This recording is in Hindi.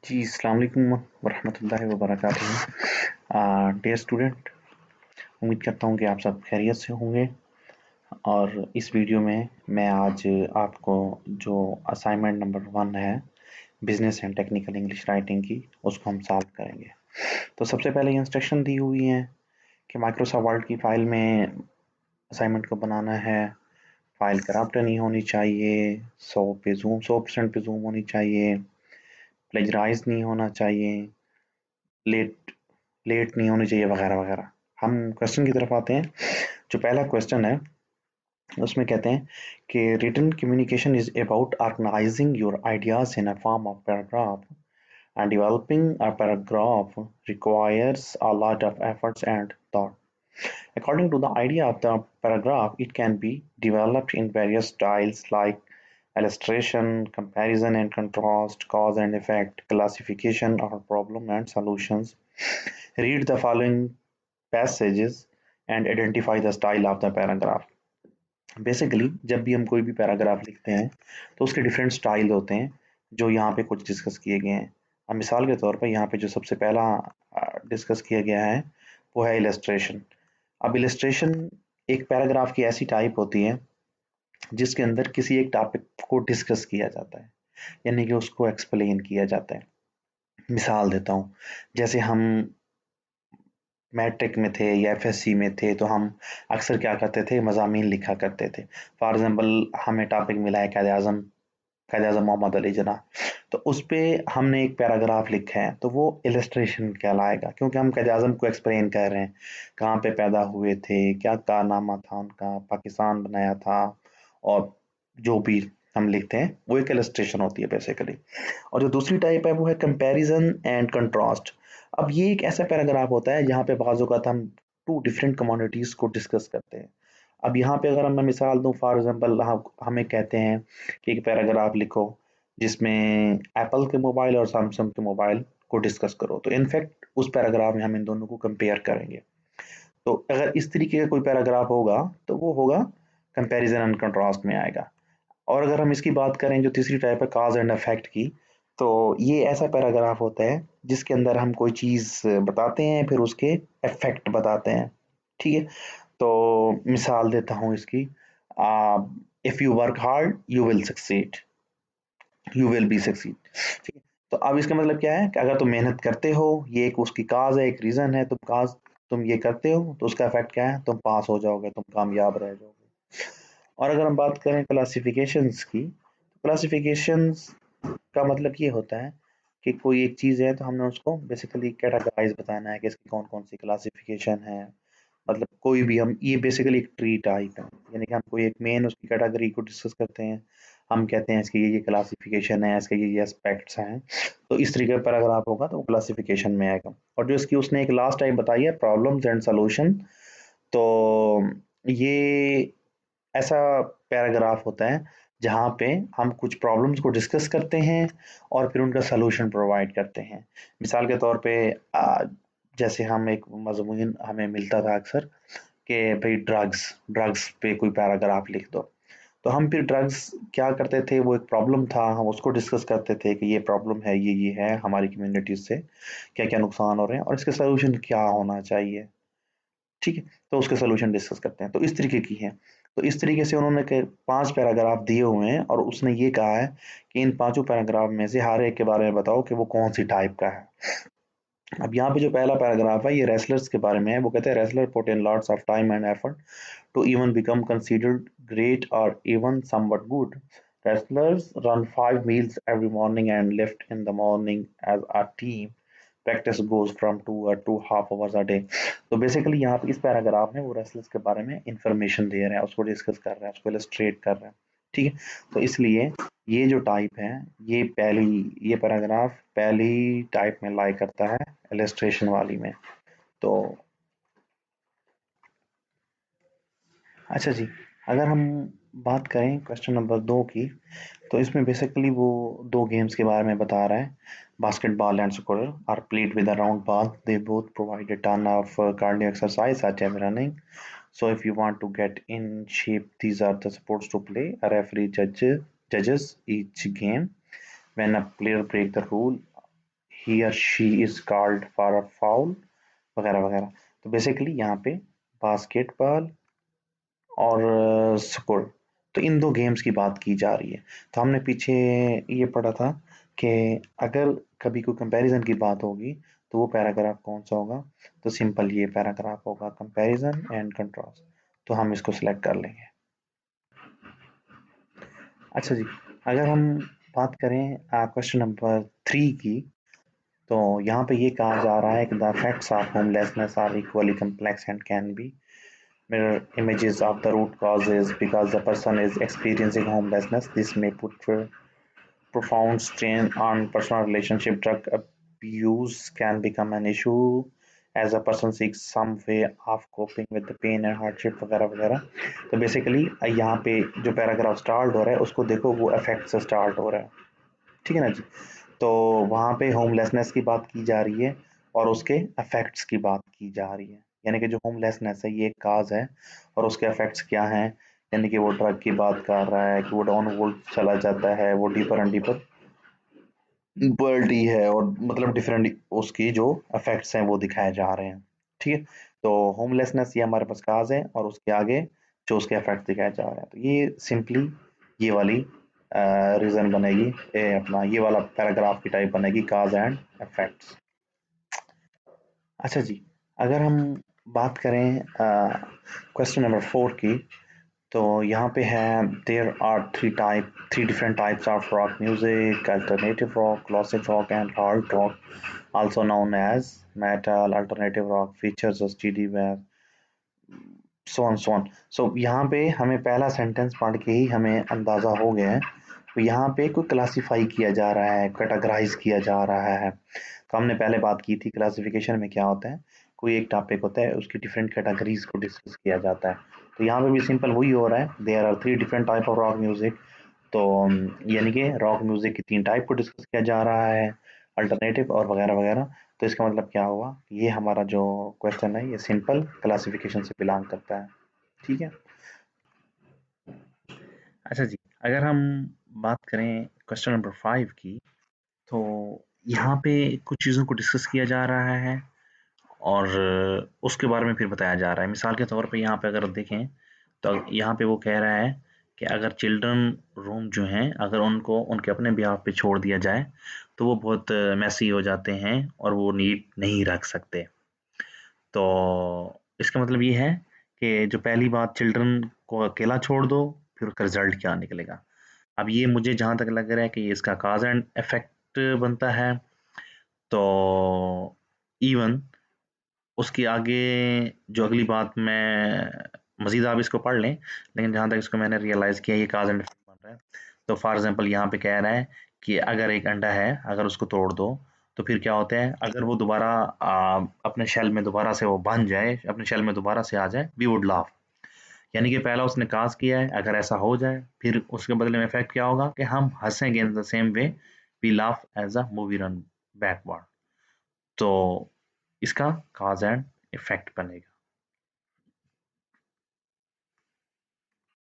जी, अस्सलाम वालेकुम वरहमतुल्लाहि वबरकातुहू। डियर स्टूडेंट, उम्मीद करता हूँ कि आप सब खैरियत से होंगे। और इस वीडियो में मैं आज आपको जो असाइनमेंट नंबर 1 है business and technical English writing की, उसको हम सॉल्व करेंगे। तो सबसे पहले इंस्ट्रक्शन दी हुई है कि माइक्रोसॉफ्ट वर्ड की फाइल में असाइनमेंट को बनाना है। फाइल करप्ट नहीं होनी चाहिए, 100% पे जूम होनी चाहिए, प्लेजराइज नहीं होना चाहिए, लेट लेट नहीं होनी चाहिए, वगैरह वगैरह। हम क्वेश्चन की तरफ आते हैं। जो पहला क्वेश्चन है उसमें कहते हैं कि written communication is about organising your ideas in a form of paragraph and developing a paragraph requires a lot of efforts and thought. According to the idea of the paragraph, it can be developed in various styles like illustration, comparison and contrast, cause and effect, classification or problem and solutions. Read the following passages and identify the style of the paragraph. Basically जब भी हम कोई भी पैराग्राफ लिखते हैं तो उसके डिफरेंट स्टाइल होते हैं जो यहाँ पे कुछ डिस्कस किए गए हैं। अब मिसाल के तौर पर यहाँ पे जो सबसे पहला डिस्कस किया गया है वो है इलस्ट्रेशन। अब इलस्ट्रेशन एक पैराग्राफ की ऐसी टाइप होती है जिसके अंदर किसी एक टॉपिक को डिस्कस किया जाता है, यानी कि उसको एक्सप्लेन किया जाता है। मिसाल देता हूँ, जैसे हम मैट्रिक में थे या एफएससी में थे तो हम अक्सर क्या करते थे, मज़ामीन लिखा करते थे। फॉर एग्जांपल हमें टॉपिक मिला है कायद-ए-आज़म मोहम्मद अली जिन्ना, तो उस पे हमने एक पैराग्राफ लिखा है तो वो इलस्ट्रेशन कहलाएगा, क्योंकि हम कायद-ए-आज़म को एक्सप्लेन कर रहे हैं, कहाँ पे पैदा हुए थे, क्या कारनामा था उनका, पाकिस्तान बनाया था, और जो भी हम लिखते हैं वो एक इलस्ट्रेशन होती है बेसिकली। और जो दूसरी टाइप है वो है कंपैरिजन एंड कंट्रास्ट। अब ये एक ऐसा पैराग्राफ होता है जहाँ पे बाज़ औक़ात हम टू डिफरेंट कमोडिटीज़ को डिस्कस करते हैं। अब यहाँ पे अगर मैं मिसाल दूँ, फॉर एग्जांपल हमें कहते हैं कि एक पैराग्राफ लिखो जिसमें एप्पल के मोबाइल और सैमसंग के मोबाइल को डिस्कस करो, तो इनफैक्ट उस पैराग्राफ में हम इन दोनों को कंपेयर करेंगे। तो अगर इस तरीके का कोई पैराग्राफ होगा तो वो होगा कंपैरिजन एंड कंट्रास्ट में आएगा। और अगर हम इसकी बात करें जो तीसरी टाइप है काज एंड इफेक्ट की, तो ये ऐसा पैराग्राफ होता है जिसके अंदर हम कोई चीज़ बताते हैं फिर उसके इफेक्ट बताते हैं। ठीक है, तो मिसाल देता हूँ इसकी, if you work hard you will succeed, you will be succeed. ठीक है, तो अब इसका मतलब क्या है कि अगर तुम मेहनत करते हो, ये एक उसकी काज है, एक रीज़न है, तुम ये करते हो तो उसका इफेक्ट क्या है, तुम पास हो जाओगे, तुम कामयाब रह जाओगे। और अगर हम बात करें क्लासिफिकेशंस की, तो क्लासिफिकेशंस का मतलब ये होता है कि कोई एक चीज़ है तो हमने उसको बेसिकली कैटेगराइज बताना है कि इसकी कौन कौन सी क्लासिफिकेशन है। मतलब कोई भी, हम ये बेसिकली एक ट्री टाइप है, यानी कि हम कोई एक मेन उसकी कैटेगरी को डिस्कस करते हैं, हम कहते हैं इसकी ये क्लासिफिकेशन है, इसके ये एस्पेक्ट्स हैं। तो इस तरीके पर अगर आप होगा तो वो क्लासिफिकेशन में आएगा। और जो इसकी उसने एक लास्ट टाइप बताई है प्रॉब्लम्स एंड सोल्यूशन, तो ये ऐसा पैराग्राफ होता है जहाँ पे हम कुछ प्रॉब्लम्स को डिस्कस करते हैं और फिर उनका सलूशन प्रोवाइड करते हैं। मिसाल के तौर पे जैसे हम एक मज़मून हमें मिलता था अक्सर कि भाई ड्रग्स ड्रग्स पे कोई पैराग्राफ लिख दो, तो हम फिर ड्रग्स क्या करते थे, वो एक प्रॉब्लम था, हम उसको डिस्कस करते थे कि ये प्रॉब्लम है, ये है हमारी कम्युनिटी से क्या क्या नुकसान हो रहे हैं और इसके सलूशन क्या होना चाहिए। ठीक है, तो उसके सॉल्यूशन डिस्कस करते हैं। तो इस तरीके की है। तो इस तरीके से उन्होंने 5 पैराग्राफ दिए हुए हैं और उसने ये कहा है कि इन पांचों पैराग्राफ में से हर एक के बारे में बताओ कि वो कौन सी टाइप का है। अब यहाँ पे जो पहला पैराग्राफ है ये रेसलर्स के बारे में है। वो कहते हैं wrestler put in lots of time and effort to even become considered great or even somewhat good. Wrestlers run 5 meals every morning and lift in the morning as a team. Practice goes from 2 or 2.5 hours a day. तो बेसिकली यहाँ पे इस पैराग्राफ में वो रेसलर्स के बारे में इंफॉर्मेशन दे रहे हैं, उसको डिस्कस कर रहे हैं, उसको इलस्ट्रेट कर रहे हैं। ठीक है, तो इसलिए ये जो टाइप है, ये पैराग्राफ पहली टाइप में लाई करता है, इलस्ट्रेशन वाली में। तो अच्छा जी, अगर हम बात करें क्वेश्चन नंबर 2 की, तो इसमें बेसिकली वो 2 गेम्स के बारे में बता रहा है। Basketball and square are played with a round ball. They both provide a ton of cardio exercise such as running. So if you want to get in shape, these are the sports to play. A referee judges each game. When a player break the rule, he or she is called for a foul वगैरह वगैरह। तो बेसिकली यहाँ पे बास्केटबॉल और स्कोर, तो इन दो गेम्स की बात की जा रही है। तो हमने पीछे ये पढ़ा था कि अगर कभी कोई कंपैरिजन की बात होगी तो वो पैराग्राफ कौन सा होगा, तो सिंपल ये पैराग्राफ होगा, कंपैरिजन एंड कंट्रास्ट। तो हम इसको सिलेक्ट कर लेंगे। अच्छा जी, अगर हम बात करें क्वेश्चन नंबर 3 की, तो यहाँ पे ये कहा जा रहा है कि the facts of homelessness are equally complex and can be mirror images of the root causes because the person is experiencing homelessness. This may put profound strain on personal relationship. Drug abuse can become an issue as a person seeks some way of coping with the pain and hardship वगैरह वगैरह। तो बेसिकली यहाँ पे जो पैराग्राफ स्टार्ट हो रहा है उसको देखो, वो अफेक्ट से स्टार्ट हो रहा है, ठीक है ना जी। तो वहाँ पे होमलेसनेस की बात की जा रही है और उसके इफेक्ट्स की बात की जा रही है, यानी कि जो होमलेसनेस है ये एक काज है और उसके इफेक्ट्स क्या हैं, यानी कि वो ड्रग की बात कर रहा है कि वो डाउनवर्ड चला जाता है, वो डीपर एंड डीपर बर्टी है, और मतलब डिफरेंट उसकी जो इफेक्ट्स हैं वो दिखाए जा रहे हैं, ठीक है। तो होमलेसनेस ये हमारे पास काज है और उसके आगे जो उसके इफेक्ट्स दिखाए जा रहे हैं, तो ये सिंपली ये वाली रीजन बनेगी, अपना ये वाला पैराग्राफ की टाइप बनेगी, काज एंड इफेक्ट्स। अच्छा जी, अगर हम बात करें क्वेश्चन नंबर 4 की, तो यहाँ पे है there are three different types of rock music, alternative rock, classic rock and hard rock, also known as metal. Alternative rock features a steady wave, so यहाँ पे हमें पहला सेंटेंस पढ़ के ही हमें अंदाजा हो गया है, तो यहाँ पे कोई क्लासिफाई किया जा रहा है, कैटेगराइज किया जा रहा है। तो हमने पहले बात की थी क्लासिफिकेशन में क्या होता है, कोई एक टॉपिक होता है उसकी डिफरेंट कैटेगरीज को डिस्कस किया जाता है। तो यहाँ पे भी सिंपल वही हो रहा है, there are 3 different type of rock music. तो यानी कि रॉक म्यूजिक की 3 टाइप को डिस्कस किया जा रहा है, अल्टरनेटिव और वगैरह वगैरह। तो इसका मतलब क्या हुआ, ये हमारा जो क्वेश्चन है ये सिंपल क्लासिफिकेशन से बिलोंग करता है, ठीक है। अच्छा जी, अगर हम बात करें क्वेश्चन नंबर 5 की, तो यहाँ पे कुछ चीज़ों को डिस्कस किया जा रहा है और उसके बारे में फिर बताया जा रहा है। मिसाल के तौर पे यहाँ पे अगर देखें, तो यहाँ पे वो कह रहा है कि अगर चिल्ड्रन रूम जो हैं, अगर उनको उनके अपने बिहाफ पे छोड़ दिया जाए तो वो बहुत मैसी हो जाते हैं और वो नीट नहीं रख सकते। तो इसका मतलब ये है कि जो पहली बात, चिल्ड्रन को अकेला छोड़ दो, फिर उसका रिजल्ट क्या निकलेगा। अब ये मुझे जहाँ तक लग रहा है कि ये इसका काज एंड इफेक्ट बनता है। तो इवन उसके आगे जो अगली बात, मैं मजीद आप इसको पढ़ लें, लेकिन जहाँ तक इसको मैंने रियलाइज़ किया ये काज एंड इफेक्ट बन रहा है। तो फॉर एग्जांपल यहाँ पे कह रहा है कि अगर एक अंडा है, अगर उसको तोड़ दो तो फिर क्या होता है, अगर वो दोबारा अपने शेल में दोबारा से वो बन जाए, अपने शेल में दोबारा से आ जाए, वी वुड लाफ। यानी कि पहला उसने काज किया है, अगर ऐसा हो जाए फिर उसके बदले में इफेक्ट क्या होगा कि हम हंसेंगे in the same way, we laugh as a movie run backward. तो इसका काज एंड इफेक्ट बनेगा।